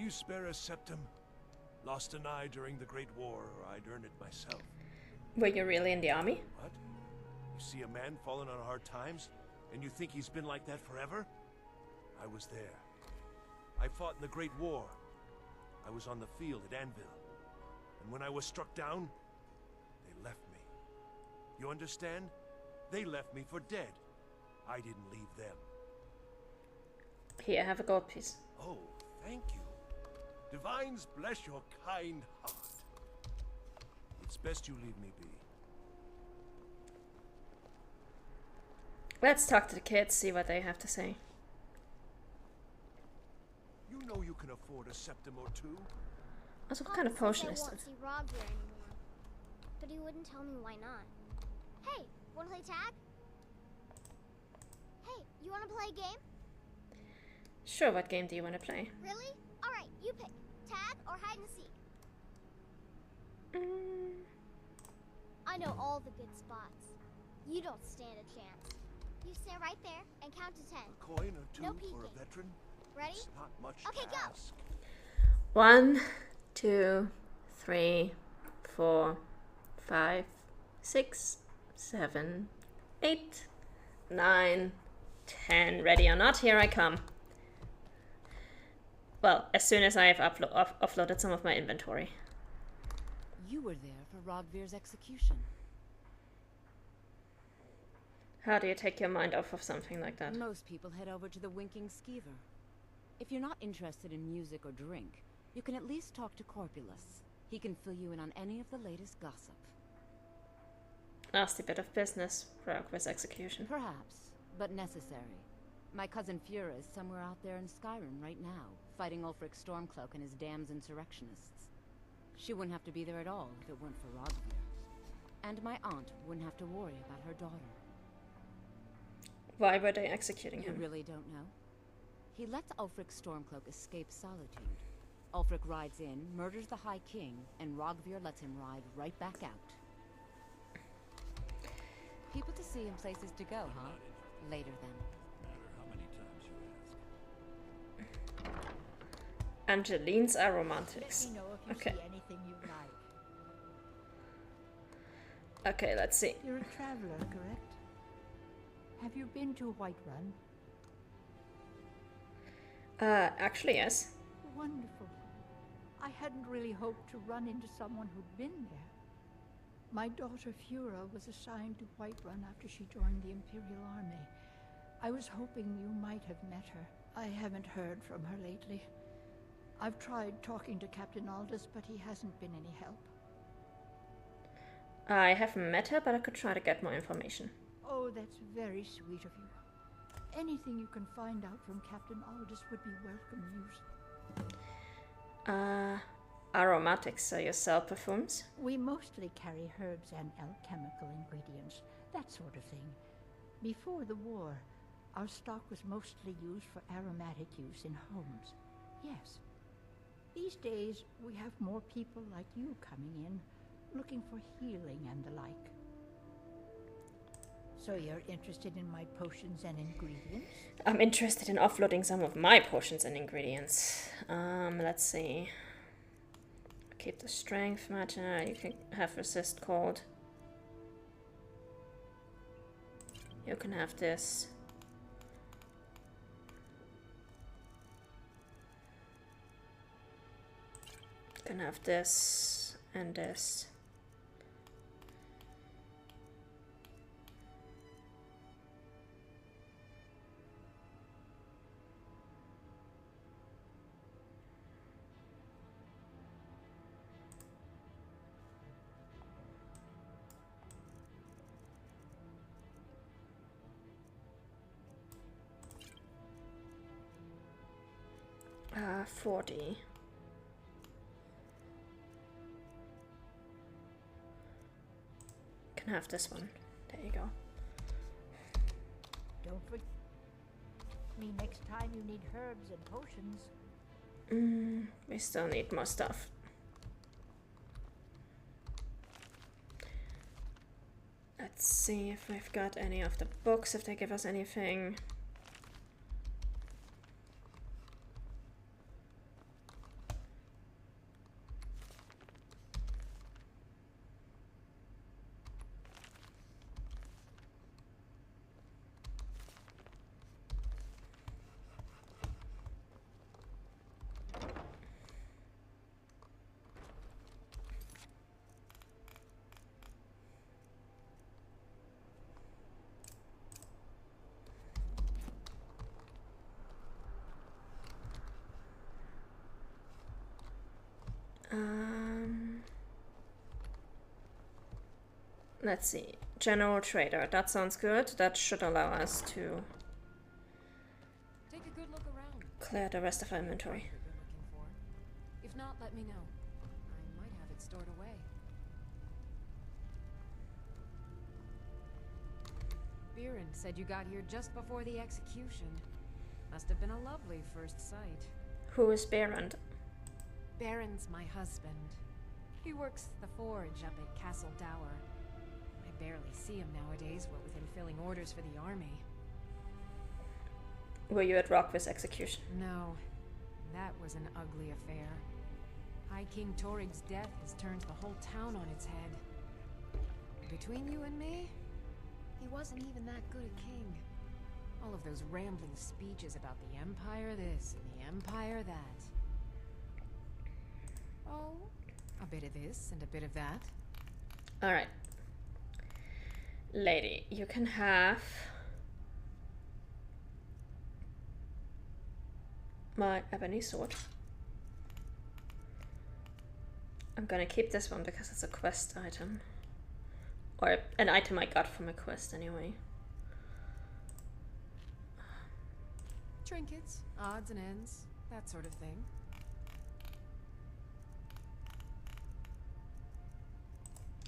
you spare a septum? Lost an eye during the Great War, or I'd earn it myself. Were you really in the army? What? You see a man fallen on hard times, and you think he's been like that forever? I was there. I fought in the Great War. I was on the field at Anvil. And when I was struck down, they left me. You understand? They left me for dead. I didn't leave them. Here, have a gold piece. Oh, thank you. Divines bless your kind heart. It's best you leave me be. Let's talk to the kids, see what they have to say. You know you can afford a septum or two. Also, what kind of potion is I won't this? see Rob here anymore. But he wouldn't tell me why not. Hey, wanna play tag? Hey, you wanna play a game? Sure, what game do you want to play? Really? Alright, you pick. Tag or hide and seek? I know all the good spots. You don't stand a chance. You stand right there and count to 10. A coin or two No for peeking. a veteran? Ready? It's not much Okay, to go. ask. 1, 2, 3, 4, 5, 6, 7, 8, 9, 10. Ready or not, here I come. Well, as soon as I have offloaded some of my inventory. You were there for Rogvir's execution. How do you take your mind off of something like that? Most people head over to the Winking Skeever. If you're not interested in music or drink, you can at least talk to Corpulus. He can fill you in on any of the latest gossip. Nasty bit of business, Rogvir's execution. Perhaps, but necessary. My cousin Fura is somewhere out there in Skyrim right now, fighting Ulfric Stormcloak and his damned insurrectionists. She wouldn't have to be there at all if it weren't for Rogvir. And my aunt wouldn't have to worry about her daughter. Why were they executing You him? really don't know? He lets Ulfric Stormcloak escape solitude. Ulfric rides in, murders the High King, and Rogvir lets him ride right back out. People to see and places to go, huh? Later then. Angeline's aromatics. Let me know if you Okay. see anything you like. Okay, let's see. You're a traveler, correct? Have you been to Whiterun? Actually, yes. Wonderful. I hadn't really hoped to run into someone who'd been there. My daughter Fura was assigned to Whiterun after she joined the Imperial Army. I was hoping you might have met her. I haven't heard from her lately. I've tried talking to Captain Aldous, but he hasn't been any help. I haven't met her, but I could try to get more information. Oh, that's very sweet of you. Anything you can find out from Captain Aldous would be welcome news. Aromatics, so you sell perfumes? We mostly carry herbs and alchemical ingredients, that sort of thing. Before the war, our stock was mostly used for aromatic use in homes. Yes. These days, we have more people like you coming in, looking for healing and the like. So you're interested in my potions and ingredients? I'm interested in offloading some of my potions and ingredients. Let's see. Keep the strength matter. You can have resist cold. You can have this. You can have this and this. Uh, 40. Can have this one. There you go. Don't forget me next time you need herbs and potions. We still need more stuff. Let's see if we've got any of the books, if they give us anything. Let's see. General Trader. That sounds good. That should allow us to Take a good look around. clear the rest of our inventory. You've been looking for. If not, let me know. I might have it stored away. Biren said you got here just before the execution. Must have been a lovely first sight. Who is Berend? Baron's my husband. He works the forge up at Castle Dower. I barely see him nowadays, what with him filling orders for the army. Were you at Rockvis execution? No, that was an ugly affair. High King Torig's death has turned the whole town on its head. Between you and me, he wasn't even that good a king. All of those rambling speeches about the Empire this and the Empire that. Oh, a bit of this and a bit of that. Alright. Lady, you can have my ebony sword. I'm gonna keep this one because it's a quest item. Or an item I got from a quest anyway. Trinkets, odds and ends, that sort of thing.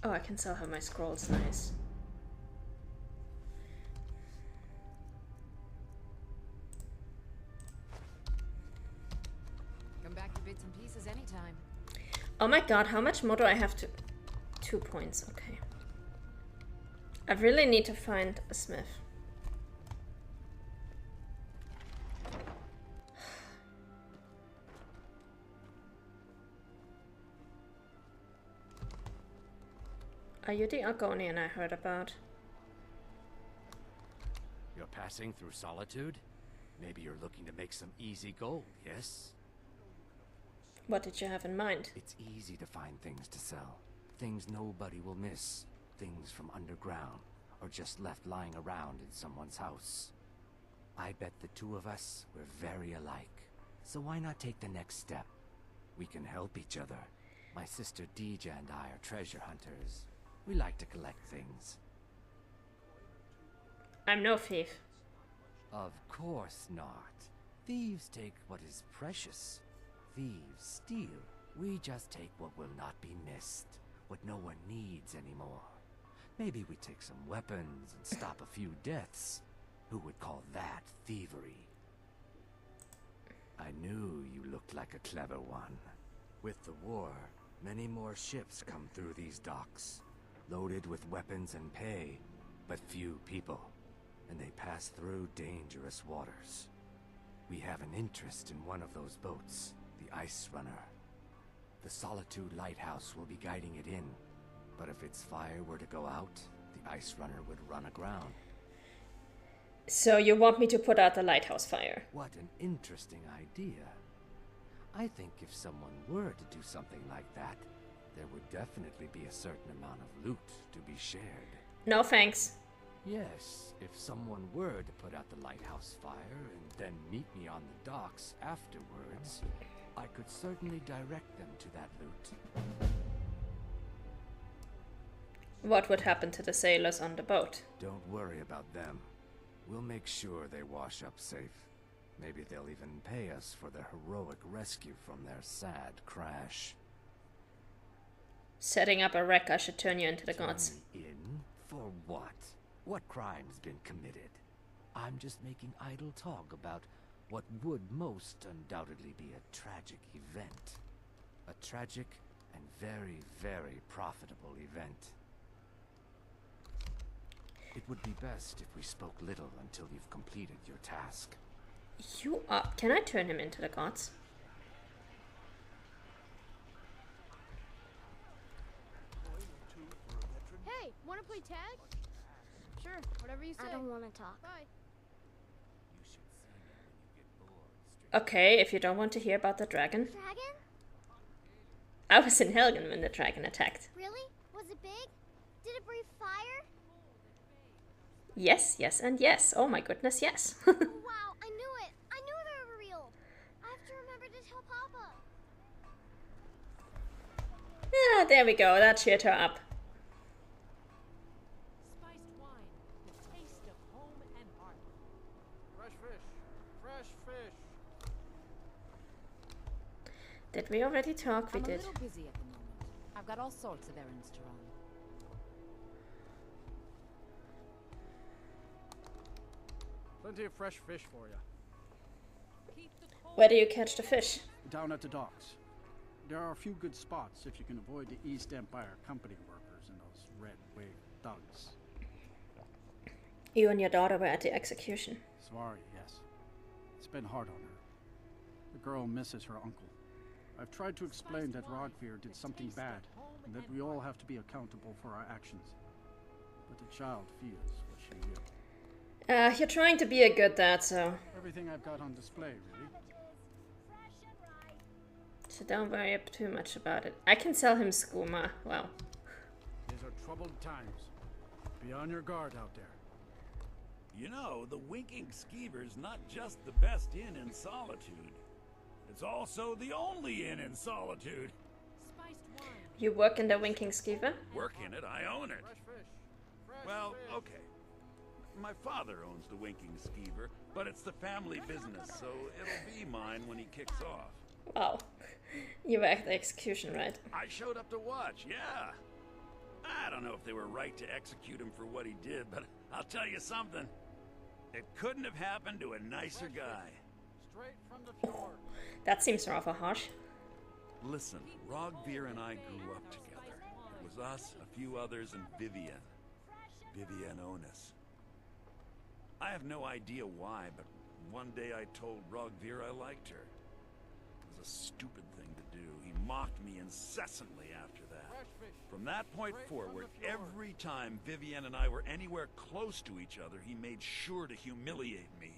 Oh, I can sell her my scrolls, nice. Come back to bits and pieces anytime. Oh my god, how much more do I have to... 2 points, okay. I really need to find a smith. Are you the Argonian I heard about? You're passing through Solitude? Maybe you're looking to make some easy gold, yes? What did you have in mind? It's easy to find things to sell. Things nobody will miss. Things from underground, or just left lying around in someone's house. I bet the two of us were very alike. So why not take the next step? We can help each other. My sister Deja and I are treasure hunters. We like to collect things. I'm no thief. Of course not. Thieves take what is precious. Thieves steal. We just take what will not be missed. What no one needs anymore. Maybe we take some weapons and stop a few deaths. Who would call that thievery? I knew you looked like a clever one. With the war, many more ships come through these docks. Loaded with weapons and pay, but few people. And they pass through dangerous waters. We have an interest in one of those boats, the Ice Runner. The Solitude Lighthouse will be guiding it in, but if its fire were to go out, the Ice Runner would run aground. So you want me to put out the lighthouse fire? What an interesting idea. I think if someone were to do something like that, there would definitely be a certain amount of loot to be shared. No thanks. Yes, if someone were to put out the lighthouse fire and then meet me on the docks afterwards, I could certainly direct them to that loot. What would happen to the sailors on the boat? Don't worry about them. We'll make sure they wash up safe. Maybe they'll even pay us for their heroic rescue from their sad crash. Setting up a wreck, I should turn you into the Turn gods. me in? For what? What crime's been committed? I'm just making idle talk about what would most undoubtedly be a tragic event. A tragic and very, very profitable event. It would be best if we spoke little until you've completed your task. You are... Can I turn him into the gods? Hey, wanna play tag? Sure, whatever you say. I don't want to talk. Bye. You should see me when you get bored. Okay, if you don't want to hear about the dragon. Dragon? I was in Helgen when the dragon attacked. Really? Was it big? Did it breathe fire? Yes, yes, and yes. Oh my goodness, yes. Oh, wow, I knew it. I knew they were real. I have to remember to tell Papa. Yeah, there we go. That cheered her up. Fresh fish. Fresh fish. Did we already talk? We I'm a did. little busy at the moment. I've got all sorts of errands to run. Plenty of fresh fish for you. Where do you catch the fish? Down at the docks. There are a few good spots if you can avoid the East Empire Company workers and those red-wig thugs. You and your daughter were at the execution. Svari, yes. It's been hard on her. The girl misses her uncle. I've tried to explain that Rodvir did something bad, and that we all have to be accountable for our actions. But the child feels what she will. You're trying to be a good dad, so... Everything I've got on display, really. So don't worry too much about it. I can sell him skooma. Well. These are troubled times. Be on your guard out there. You know, the Winking Skeever's not just the best inn in Solitude. It's also the only inn in Solitude. You work in the Winking Skeever? Work in it, I own it. Fresh fish. Fresh Well, fish. okay. My father owns the Winking Skeever, but it's the family business, so it'll be mine when he kicks off. Wow. You were at the execution, right? I showed up to watch, yeah. I don't know if they were right to execute him for what he did, but I'll tell you something. It couldn't have happened to a nicer guy. Straight from the fjord. That seems rather harsh. Listen, Rogvir and I grew up together. It was us, a few others, and Vivian. Vivian Onus. I have no idea why, but one day I told Rogvir I liked her. It was a stupid thing to do. He mocked me incessantly after that. From that point forward, every time Vivian and I were anywhere close to each other, he made sure to humiliate me.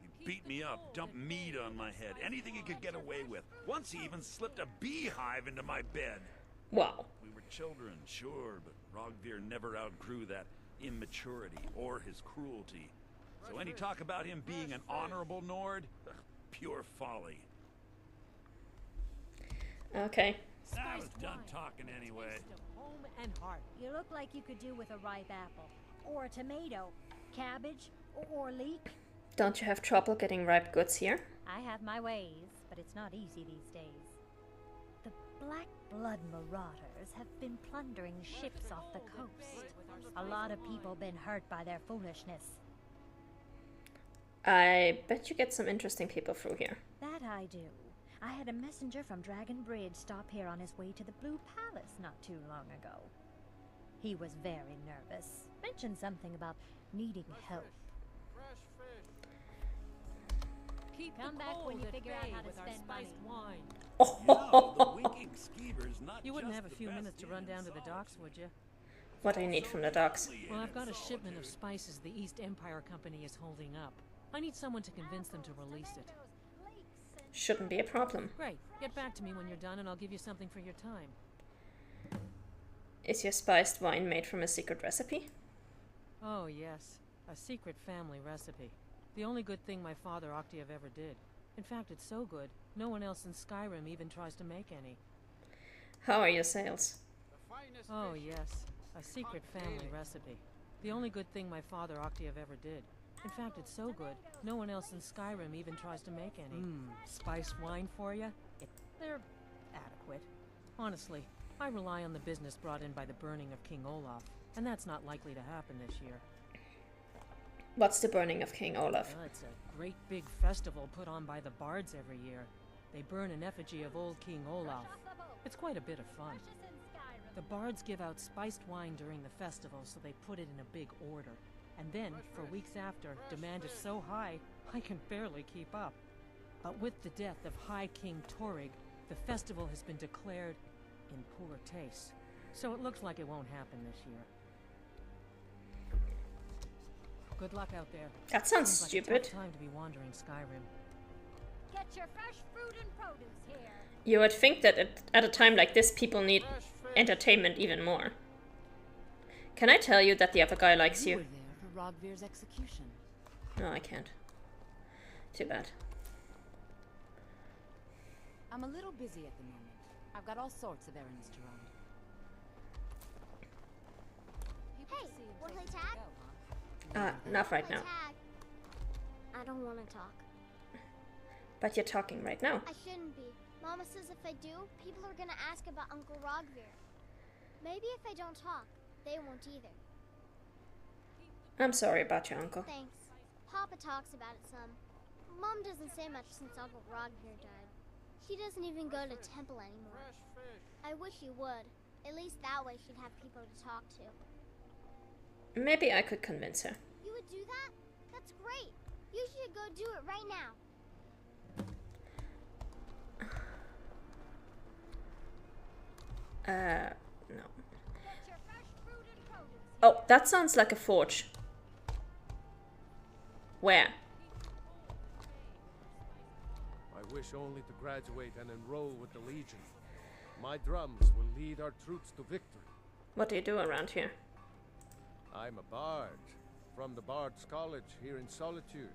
He beat me up, dumped meat on my head, anything he could get away with. Once he even slipped a beehive into my bed. Wow. We were children, sure, but Rogvir never outgrew that immaturity or his cruelty. So any talk about him being an honorable Nord? Pure folly. Okay. I was done talking anyway. Home and heart. You look like you could do with a ripe apple, or a tomato, cabbage, or leek. Don't you have trouble getting ripe goods here? I have my ways, but it's not easy these days. The Black Blood Marauders have been plundering ships off the coast. A lot of people been hurt by their foolishness. I bet you get some interesting people through here. That I do. I had a messenger from Dragon Bridge stop here on his way to the Blue Palace not too long ago. He was very nervous. Mentioned something about needing help. Fresh fish. Come back when you figure out how to spend money. You know, the Winking Skeever's not You wouldn't just have a the few best minutes to inn run in down to the Solitude. docks, would you? What do you need from the docks? Well, I've got a shipment of spices the East Empire Company is holding up. I need someone to convince them to release it. Shouldn't be a problem. Great. Get back to me when you're done and I'll give you something for your time. Is your spiced wine made from a secret recipe? Oh, yes. A secret family recipe. The only good thing my father Octave ever did. In fact, it's so good, no one else in Skyrim even tries to make any. How are your sales? Oh, yes. A secret family recipe. The only good thing my father Octave ever did. In fact, it's so good, no one else in Skyrim even tries to make any. Spice wine for you? They're adequate. Honestly, I rely on the business brought in by the burning of King Olaf, and that's not likely to happen this year. What's the burning of King Olaf? Well, it's a great big festival put on by the bards every year. They burn an effigy of old King Olaf. It's quite a bit of fun. The bards give out spiced wine during the festival, so they put it in a big order. And then, for weeks after, demand is so high, I can barely keep up. But with the death of High King Torig, the festival has been declared in poor taste. So it looks like it won't happen this year. Good luck out there. That sounds Seems like stupid. a tough time to be wandering Skyrim. Get your fresh fruit and produce here. You would think that at a time like this, people need entertainment even more. Can I tell you that the other guy likes You you? were there for Rogvir's execution. No, I can't. Too bad. I'm a little busy at the moment. I've got all sorts of errands to run. Hey, wanna play tag? Not right now. Tag. I don't want to talk. But you're talking right now. I shouldn't be. Mama says if I do, people are gonna ask about Uncle Rogvir. Maybe if I don't talk, they won't either. I'm sorry about your uncle. Thanks. Papa talks about it some. Mom doesn't say much since Uncle Rogvir died. She doesn't even go to temple anymore. I wish she would. At least that way she'd have people to talk to. Maybe I could convince her. You would do that? That's great. You should go do it right now. No. Oh, that sounds like a forge. Where? I wish only to graduate and enroll with the Legion. My drums will lead our troops to victory. What do you do around here? I'm a bard, from the Bard's College here in Solitude.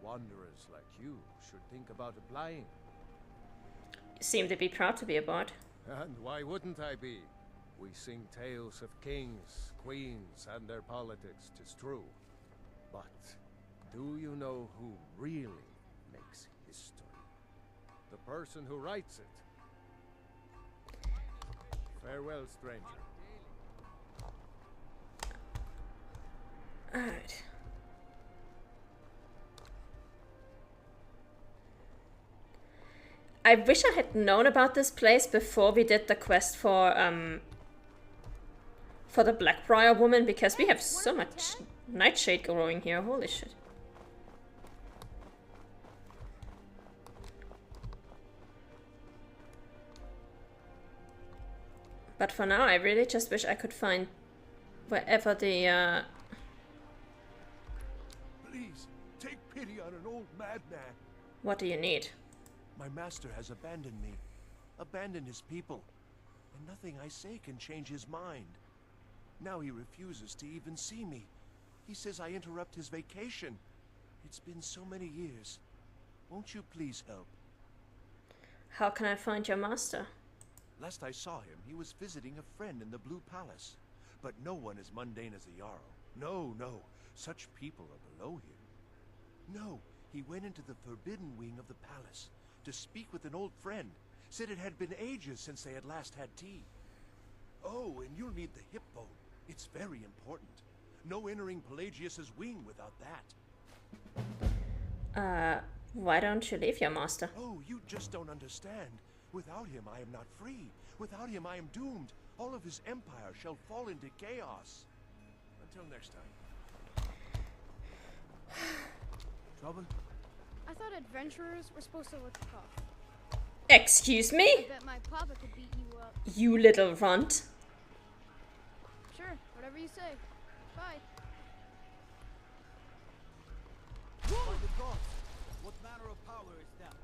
Wanderers like you should think about applying. You seem to be proud to be a bard. And why wouldn't I be? We sing tales of kings, queens, and their politics, 'tis true. But do you know who really makes history? The person who writes it. Farewell, stranger. Alright. I wish I had known about this place before we did the quest for the Blackbriar woman, because we have so much nightshade growing here. Holy shit. But for now, I really just wish I could find wherever the Please, take pity on an old madman. What do you need? My master has abandoned me, abandoned his people, and nothing I say can change his mind. Now he refuses to even see me. He says I interrupt his vacation. It's been so many years. Won't you please help? How can I find your master? Last I saw him, he was visiting a friend in the Blue Palace. But no one as mundane as a Jarl. No, no. Such people are below him. No, he went into the forbidden wing of the palace to speak with an old friend. Said it had been ages since they had last had tea. Oh, and you'll need the hip bone. It's very important. No entering Pelagius's wing without that. Why don't you leave your master? Oh, you just don't understand. Without him, I am not free. Without him, I am doomed. All of his empire shall fall into chaos. Until next time. Trouble? I thought adventurers were supposed to look tough. Excuse I me? bet my papa could beat you up. You little runt. Sure, whatever you say. Bye. By the gods, what manner of power is that?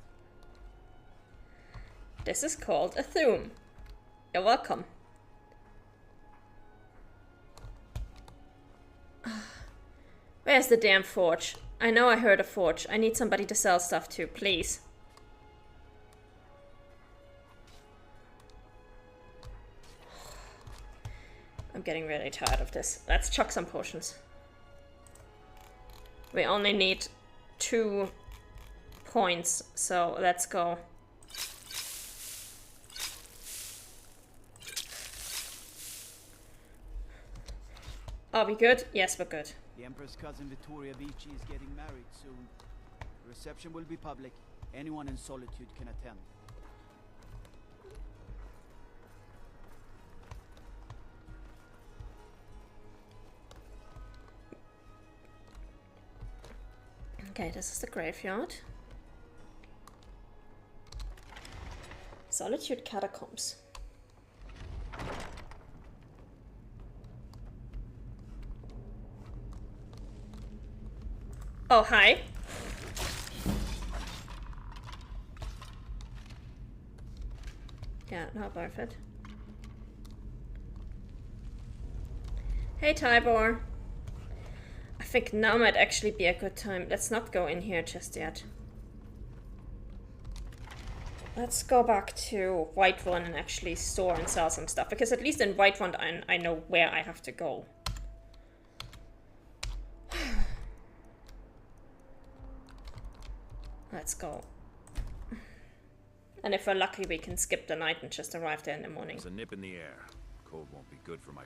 This is called a Thume. You're welcome. Where's the damn forge? I know I heard a forge. I need somebody to sell stuff to, please. I'm getting really tired of this. Let's chuck some potions. We only need 2 points, so let's go. Are we good? Yes, we're good. The Emperor's cousin Vittoria Vici is getting married soon. The reception will be public. Anyone in Solitude can attend. Okay, this is the graveyard. Solitude Catacombs. Oh, hi. Yeah, not worth it. Hey, Tybor. I think now might actually be a good time. Let's not go in here just yet. Let's go back to Whiterun and actually store and sell some stuff. Because at least in Whiterun I know where I have to go. Let's go. And if we're lucky, we can skip the night and just arrive there in the morning. There's a nip in the air. Cold won't be good for my